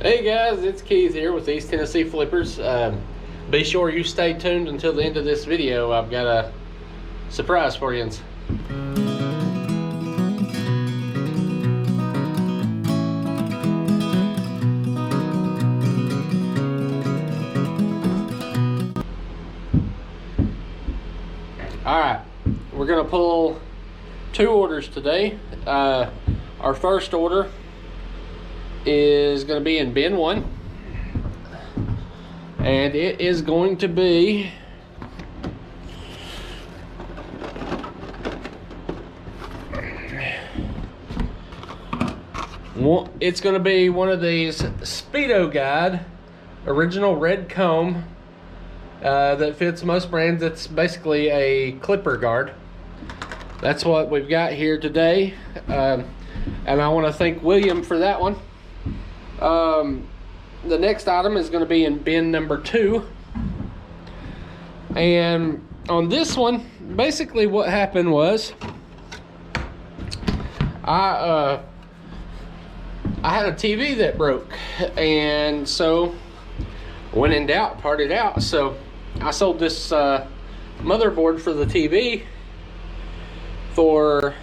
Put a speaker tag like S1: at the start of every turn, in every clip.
S1: Hey guys, it's Keith here with East Tennessee Flippers. Be sure you stay tuned until the end of this video. I've got a surprise for you. Alright, we're going to pull two orders today. Our first order is going to be in bin 1, and it is going to be one of these Speedo Guide original red comb that fits most brands. It's basically a clipper guard. That's what we've got here today, and I want to thank William for that one. The next item is going to be in bin number 2, and on this one, basically what happened was I had a TV that broke, and so when in doubt, parted out. So I sold this motherboard for the TV for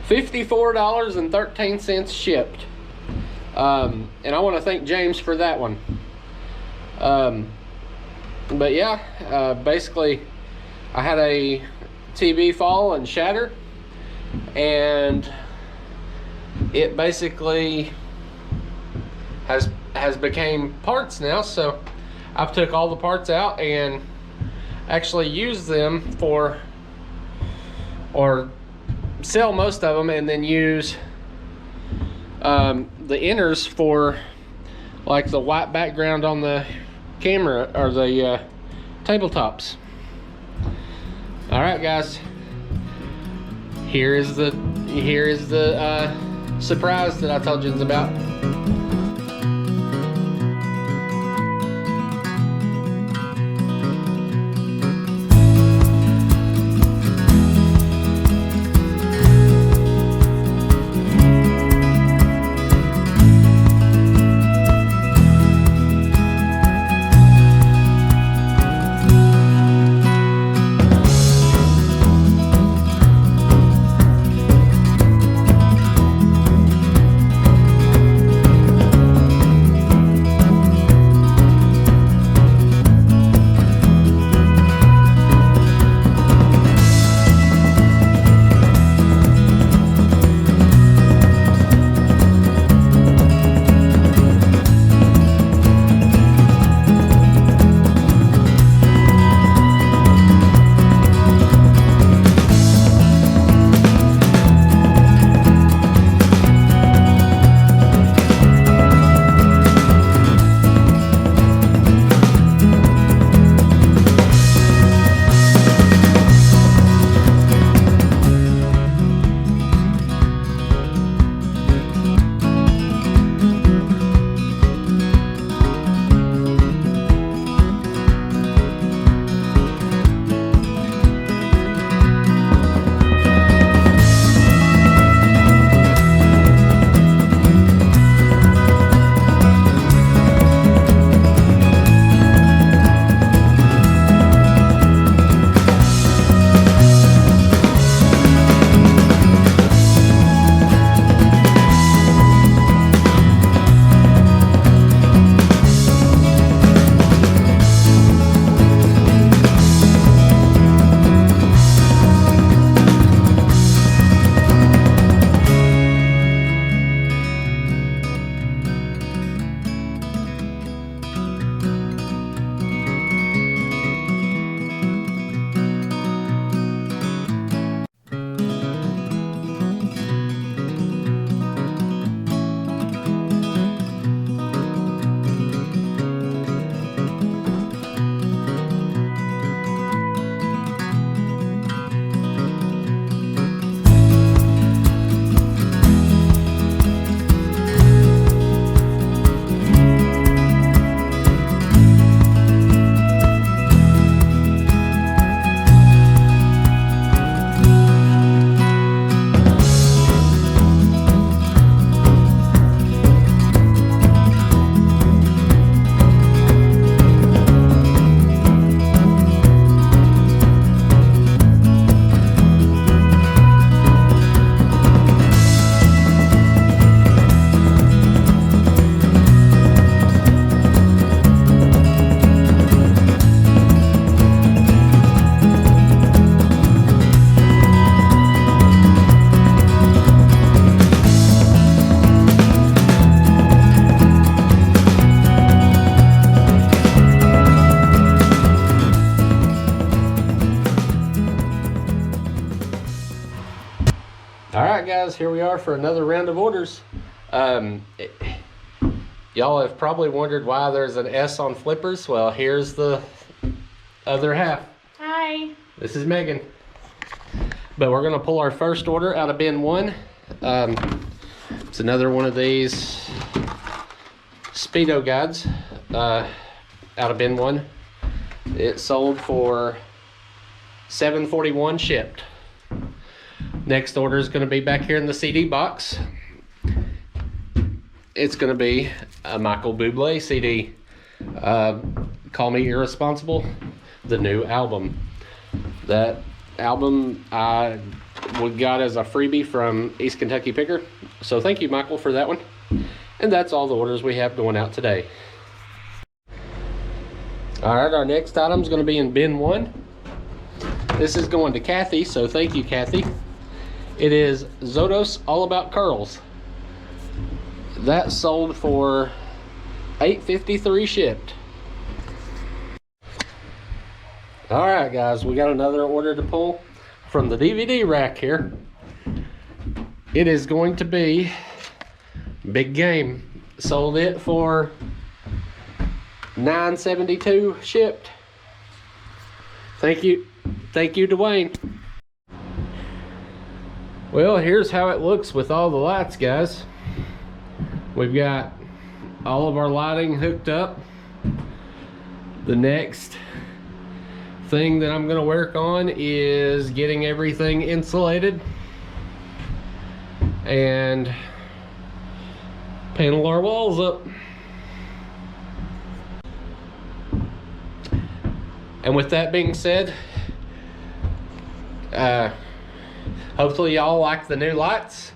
S1: $54.13 shipped, and I want to thank James for that one. But yeah, basically I had a TV fall and shatter, and it basically has became parts now. So I've took all the parts out and actually used them for, or sell most of them, and then use the inners for like the white background on the camera or the tabletops. All right guys, here is the surprise that I told you about. guys, here we are for another round of orders. Y'all have probably wondered why there's an S on flippers. Well, here's the other half.
S2: Hi.
S1: This is Megan. But we're gonna pull our first order out of bin 1. It's another one of these Speedo guides out of bin 1. It sold for $7.41 shipped. Next order is going to be back here in the CD box. It's going to be a Michael Bublé CD. Call Me Irresponsible, the new album. That album I got as a freebie from East Kentucky Picker. So thank you, Michael, for that one. And that's all the orders we have going out today. All right, our next item is going to be in bin 1. This is going to Kathy, so thank you, Kathy. It is Zotos All About Curls. That sold for $8.53 shipped. All right, guys, we got another order to pull from the DVD rack here. It is going to be Big Game. Sold it for $9.72 shipped. Thank you, Dwayne. Well, here's how it looks with all the lights, guys. We've got all of our lighting hooked up. The next thing that I'm going to work on is getting everything insulated and panel our walls up. And with that being said, hopefully y'all like the new lights.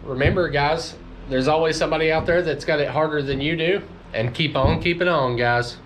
S1: Remember, guys, there's always somebody out there that's got it harder than you do, and keep on keeping on, guys.